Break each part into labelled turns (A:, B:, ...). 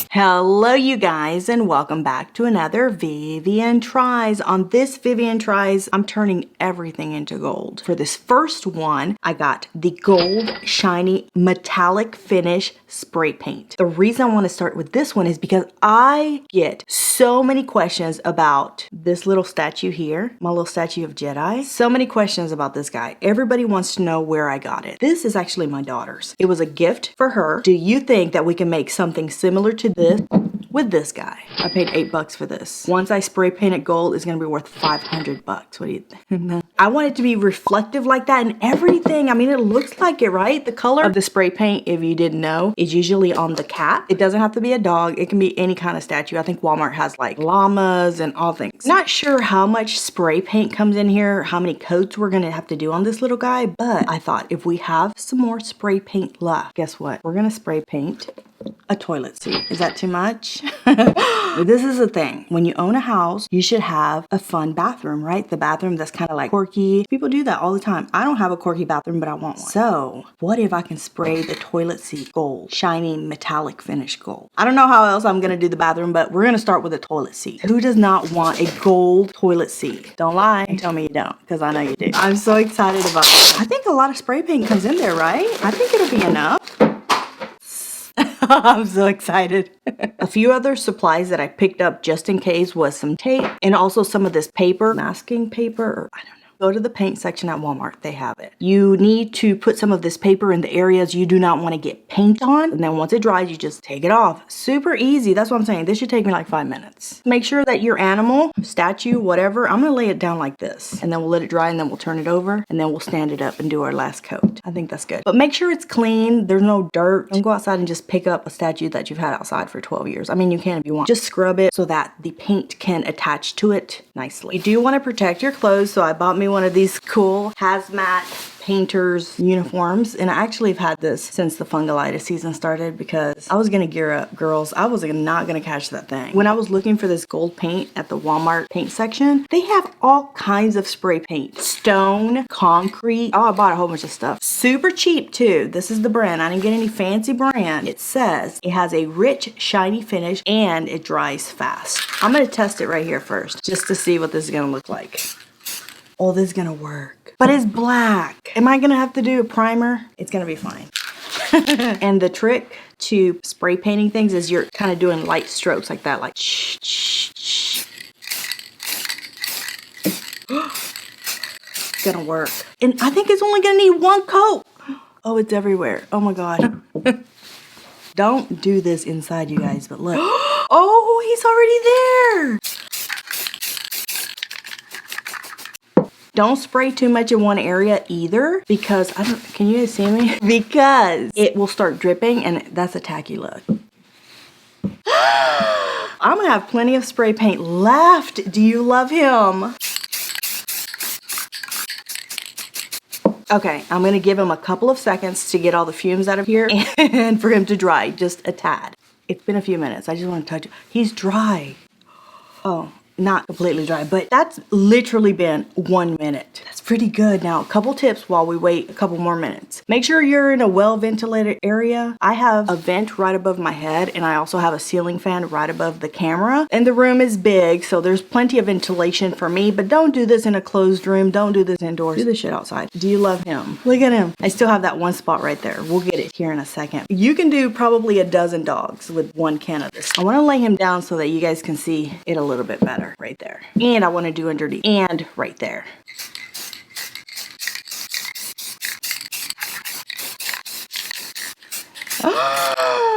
A: Hello you guys, and welcome back to another Vivian Tries. On this Vivian Tries, I'm turning everything into gold. For this first one, I got the gold shiny metallic finish spray paint. The reason I want to start with this one is because I get so many questions about this little statue here, my little statue of Jedi. So many questions about this guy. Everybody wants to know where I got it. This is actually my daughter's. It was a gift for her. Do you think that we can make something similar to this with this guy? I paid $8 for this. Once I spray paint it gold, it's gonna be worth $500. What do you think? I want it to be reflective like that and everything. I mean, it looks like it, right? The color of the spray paint, if you didn't know, is usually on the cat. It doesn't have to be a dog. It can be any kind of statue. I think Walmart has like llamas and all things. Not sure how much spray paint comes in here, how many coats we're gonna have to do on this little guy, but I thought if we have some more spray paint left, guess what? We're gonna spray paint a toilet seat. Is that too much? This is the thing. When you own a house, you should have a fun bathroom, right? The bathroom that's kind of like quirky. People do that all the time. I don't have a quirky bathroom, but I want one. So what if I can spray the toilet seat gold, shiny metallic finish gold? I don't know how else I'm gonna do the bathroom, but we're gonna start with a toilet seat. Who does not want a gold toilet seat? Don't lie and tell me you don't, because I know you do. I'm so excited about it. I think a lot of spray paint comes in there, right? I think it'll be enough. I'm so excited. A few other supplies that I picked up just in case was some tape and also some of this paper, masking paper, or I don't know. Go to the paint section at Walmart, they have it. You need to put some of this paper in the areas you do not want to get paint on. And then once it dries, you just take it off. Super easy. That's what I'm saying. This should take me like 5 minutes. Make sure that your animal, statue, whatever, I'm going to lay it down like this. And then we'll let it dry and then we'll turn it over. And then we'll stand it up and do our last coat. I think that's good. But make sure it's clean. There's no dirt. Don't go outside and just pick up a statue that you've had outside for 12 years. I mean, you can if you want. Just scrub it so that the paint can attach to it nicely. You do want to protect your clothes. So I bought me one of these cool hazmat painters uniforms, and I actually have had this since the fungalitis season started because I was gonna gear up, girls. I was not gonna catch that thing. When I was looking for this gold paint at the Walmart paint section, they have all kinds of spray paint. Stone, concrete. Oh, I bought a whole bunch of stuff. Super cheap too. This is the brand. I didn't get any fancy brand. It says it has a rich, shiny finish and it dries fast. I'm gonna test it right here first just to see what this is gonna look like. Oh, this is gonna work. But it's black. Am I gonna have to do a primer? It's gonna be fine. And the trick to spray painting things is you're kind of doing light strokes like that, like shh, shh, shh. It's gonna work. And I think it's only gonna need one coat. Oh, it's everywhere. Oh my God. Don't do this inside, you guys, but look. Oh, he's already there. Don't spray too much in one area either because can you guys see me? Because it will start dripping and that's a tacky look. I'm gonna have plenty of spray paint left. Do you love him? Okay, I'm gonna give him a couple of seconds to get all the fumes out of here and for him to dry, just a tad. It's been a few minutes. I just want to touch it. He's dry. Oh. Not completely dry, but that's literally been 1 minute. That's pretty good. Now, a couple tips while we wait a couple more minutes. Make sure you're in a well-ventilated area. I have a vent right above my head, and I also have a ceiling fan right above the camera. And the room is big, so there's plenty of ventilation for me, but don't do this in a closed room. Don't do this indoors. Do this shit outside. Do you love him? Look at him. I still have that one spot right there. We'll get it here in a second. You can do probably a dozen dogs with one can of this. I want to lay him down so that you guys can see it a little bit better. Right there. And I want to do underneath and right there.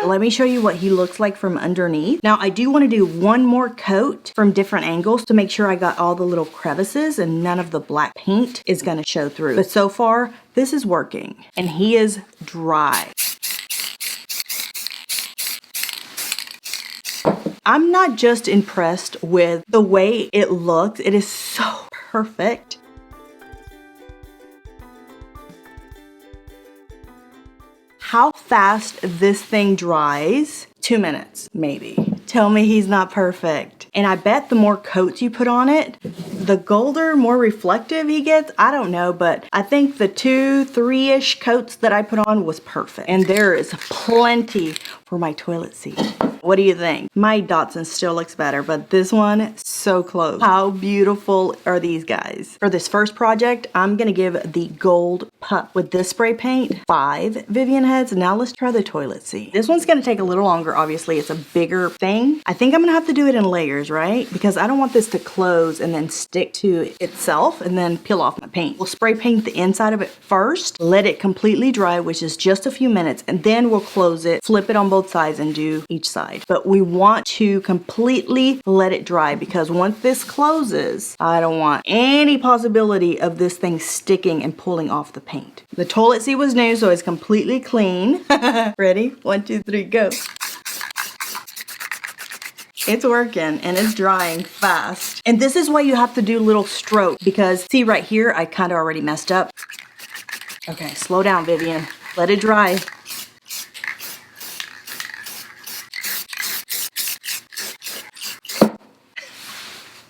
A: Let me show you what he looks like from underneath. Now I do want to do one more coat from different angles to make sure I got all the little crevices and none of the black paint is going to show through. But so far this is working and he is dry. I'm not just impressed with the way it looks. It is so perfect. How fast this thing dries? 2 minutes, maybe. Tell me he's not perfect. And I bet the more coats you put on it, the golder, more reflective he gets. I don't know, but I think the 2-3-ish coats that I put on was perfect. And there is plenty for my toilet seat. What do you think? My Datsun still looks better, but this one, so close. How beautiful are these guys? For this first project, I'm gonna give the gold pup with this spray paint 5 Vivian heads. Now let's try the toilet seat. This one's gonna take a little longer, obviously. It's a bigger thing. I think I'm gonna have to do it in layers, right? Because I don't want this to close and then stick to itself and then peel off my paint. We'll spray paint the inside of it first, let it completely dry, which is just a few minutes, and then we'll close it, flip it on both sides and do each side. But we want to completely let it dry because once this closes, I don't want any possibility of this thing sticking and pulling off the paint. The toilet seat was new, so it's completely clean. Ready? 1, 2, 3, go. It's working and it's drying fast. And this is why you have to do little strokes because see right here, I kind of already messed up. Okay, slow down, Vivian. Let it dry.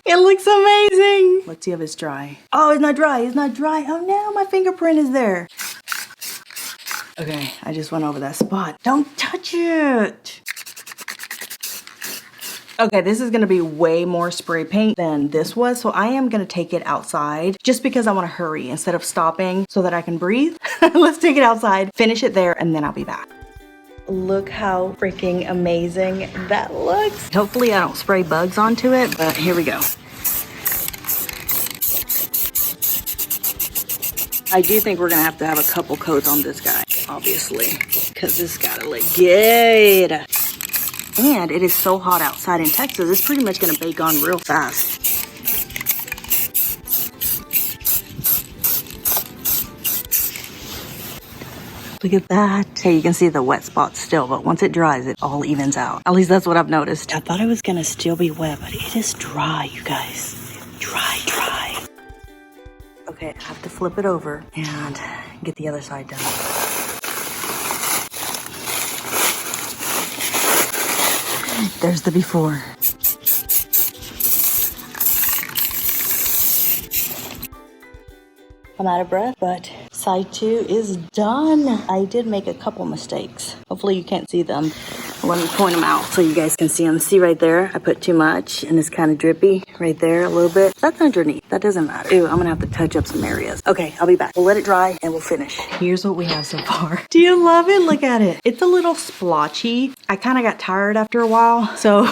A: It looks amazing. Let's see if it's dry. Oh, it's not dry. It's not dry. Oh no, my fingerprint is there. Okay, I just went over that spot. Don't touch it. Okay, this is gonna be way more spray paint than this was, so I am gonna take it outside just because I wanna hurry instead of stopping so that I can breathe. Let's take it outside, finish it there, and then I'll be back. Look how freaking amazing that looks. Hopefully I don't spray bugs onto it, but here we go. I do think we're gonna have to have a couple coats on this guy, obviously, because this gotta look good. And it is so hot outside in Texas, it's pretty much gonna bake on real fast. Look at that. Hey, you can see the wet spots still, but once it dries, it all evens out. At least that's what I've noticed. I thought it was gonna still be wet, but it is dry, you guys. Dry, dry. Okay, I have to flip it over and get the other side done. There's the before. I'm out of breath, but side 2 is done. I did make a couple mistakes. Hopefully you can't see them. Let me point them out so you guys can see them. See right there, I put too much and it's kind of drippy right there a little bit. That's underneath, that doesn't matter. Ooh, I'm gonna have to touch up some areas. Okay, I'll be back. We'll let it dry and we'll finish. Here's what we have so far. Do you love it? Look at it. It's a little splotchy. I kind of got tired after a while. So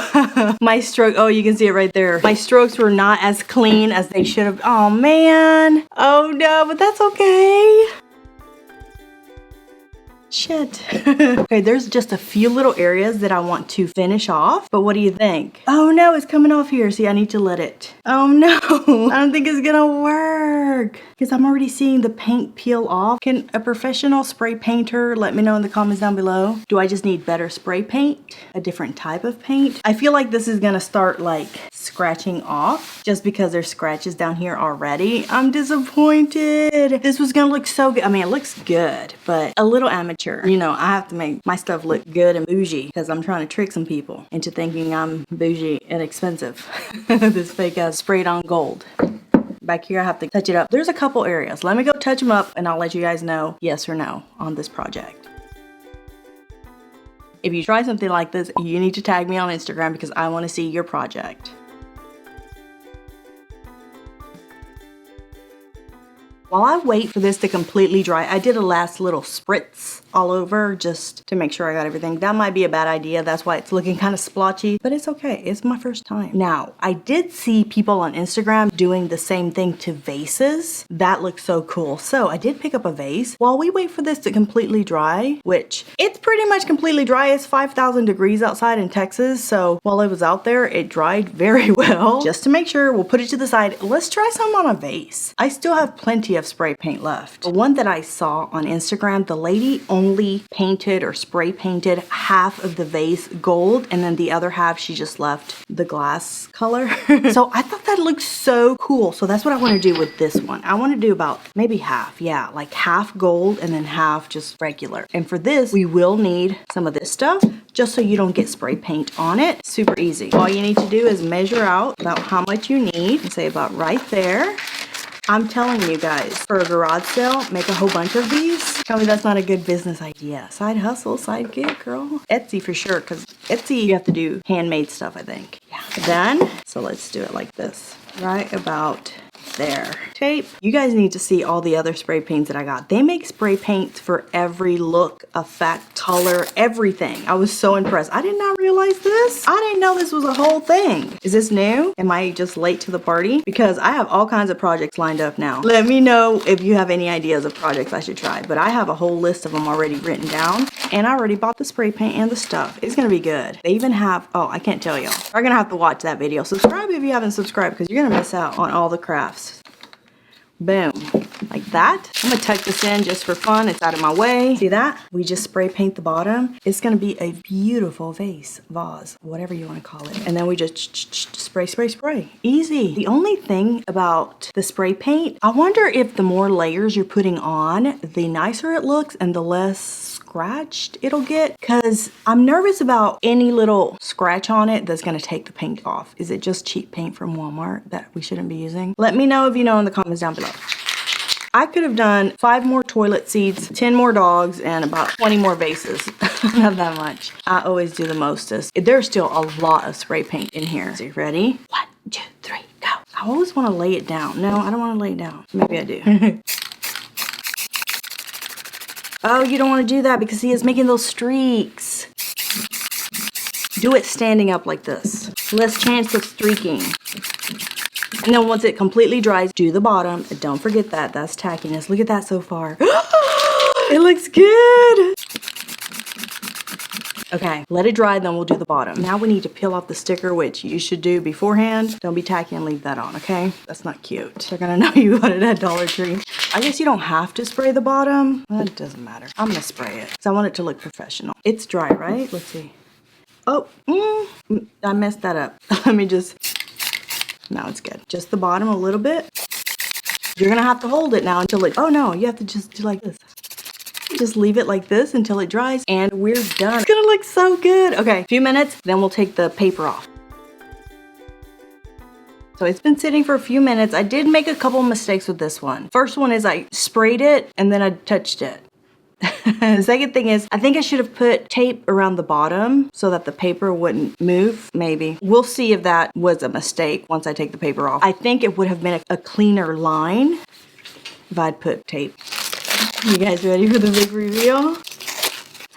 A: my stroke, oh, you can see it right there. My strokes were not as clean as they should have. Oh man. Oh no, but that's okay. Shit. Okay, there's just a few little areas that I want to finish off, but what do you think? Oh no, it's coming off here. See, I need to let it. Oh no, I don't think it's gonna work because I'm already seeing the paint peel off. Can a professional spray painter let me know in the comments down below? Do I just need better spray paint? A different type of paint? I feel like this is gonna start like scratching off just because there's scratches down here already. I'm disappointed. This was gonna look so good. I mean, it looks good, but a little amateur. You know, I have to make my stuff look good and bougie because I'm trying to trick some people into thinking I'm bougie and expensive. This fake ass sprayed on gold. Back here, I have to touch it up. There's a couple areas. Let me go touch them up and I'll let you guys know yes or no on this project. If you try something like this, you need to tag me on Instagram because I want to see your project. While I wait for this to completely dry, I did a last little spritz all over just to make sure I got everything. That might be a bad idea. That's why it's looking kind of splotchy, but it's okay. It's my first time. Now, I did see people on Instagram doing the same thing to vases. That looks so cool. So I did pick up a vase. While we wait for this to completely dry, which it's pretty much completely dry. It's 5,000 degrees outside in Texas. So while it was out there, it dried very well. Just to make sure, we'll put it to the side. Let's try some on a vase. I still have plenty of spray paint left. The one that I saw on Instagram, the lady only painted or spray painted half of the vase gold, and then the other half she just left the glass color. So I thought that looked so cool. So that's what I want to do with this one. I want to do about maybe half. Yeah, like half gold and then half just regular. And for this, we will need some of this stuff just so you don't get spray paint on it. Super easy. All you need to do is measure out about how much you need and say about right there. I'm telling you guys, for a garage sale, make a whole bunch of these. Tell me that's not a good business idea. Side hustle, side gig, girl. Etsy for sure, because Etsy, you have to do handmade stuff, I think. Yeah. Done. So let's do it like this. Right about there. Tape. You guys need to see all the other spray paints that I got. They make spray paints for every look, effect, color, everything. I was so impressed. I did not realize this. I didn't know this was a whole thing. Is this new? Am I just late to the party? Because I have all kinds of projects lined up now. Let me know if you have any ideas of projects I should try. But I have a whole list of them already written down. And I already bought the spray paint and the stuff. It's gonna be good. They even have, oh, I can't tell y'all. You're gonna have to watch that video. Subscribe if you haven't subscribed because you're gonna miss out on all the crafts. Boom, like that. I'm gonna tuck this in just for fun. It's out of my way. See that? We just spray paint the bottom. It's gonna be a beautiful vase, whatever you wanna call it. And then we just spray, spray, spray. Easy. The only thing about the spray paint, I wonder if the more layers you're putting on, the nicer it looks and the less scratched it'll get, because I'm nervous about any little scratch on it that's gonna take the paint off. Is it just cheap paint from Walmart that we shouldn't be using? Let me know if you know in the comments down below. I could have done 5 more toilet seats, 10 more dogs, and about 20 more vases. Not that much. I always do the mostest. There's still a lot of spray paint in here. So you ready? 1, 2, 3, go. I always want to lay it down. No, I don't want to lay it down. Maybe I do. Oh, you don't want to do that because he is making those streaks. Do it standing up like this. Less chance of streaking. And then once it completely dries, do the bottom. Don't forget that. That's tackiness. Look at that so far. It looks good. Okay, let it dry, then we'll do the bottom. Now we need to peel off the sticker, which you should do beforehand. Don't be tacky and leave that on, okay? That's not cute. They're gonna know you got it at Dollar Tree. I guess you don't have to spray the bottom. Well, it doesn't matter. I'm gonna spray it because I want it to look professional. It's dry, right? Let's see. Oh, I messed that up. Let me just, now it's good. Just the bottom a little bit. You're gonna have to hold it now until it, oh no, you have to just do like this. Just leave it like this until it dries and we're done. It's gonna look so good. Okay, a few minutes, then we'll take the paper off. So it's been sitting for a few minutes. I did make a couple mistakes with this one. First one is I sprayed it and then I touched it. The second thing is, I think I should have put tape around the bottom so that the paper wouldn't move, maybe. We'll see if that was a mistake once I take the paper off. I think it would have been a cleaner line if I'd put tape. You guys ready for the big reveal?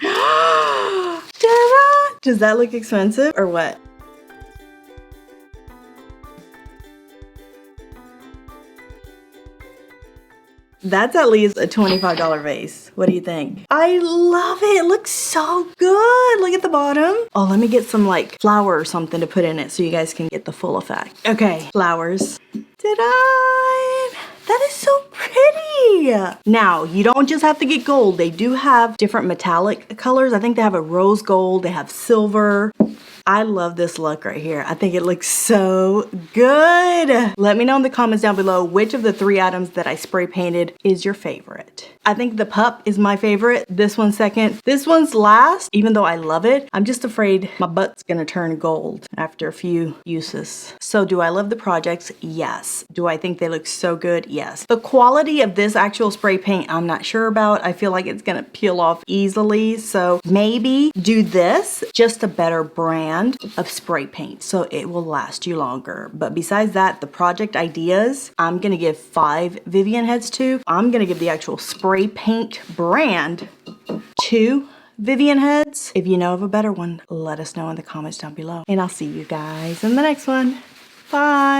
A: Ta-da! Does that look expensive or what? That's at least a $25 vase. What do you think? I love it. It looks so good. Look at the bottom. Oh, let me get some like flour or something to put in it so you guys can get the full effect. Okay, flowers. Ta-da! That is so pretty. Now, you don't just have to get gold. They do have different metallic colors. I think they have a rose gold. They have silver. I love this look right here. I think it looks so good. Let me know in the comments down below which of the 3 items that I spray painted is your favorite. I think the pup is my favorite. This one's second. This one's last, even though I love it. I'm just afraid my butt's gonna turn gold after a few uses. So do I love the projects? Yes. Do I think they look so good? Yes. The quality of this actual spray paint, I'm not sure about. I feel like it's gonna peel off easily. So maybe do this, just a better brand of spray paint so it will last you longer. But besides that, the project ideas, I'm gonna give 5 Vivian heads to. I'm gonna give the actual spray paint brand 2 Vivian heads. If you know of a better one, let us know in the comments down below. And I'll see you guys in the next one. Bye.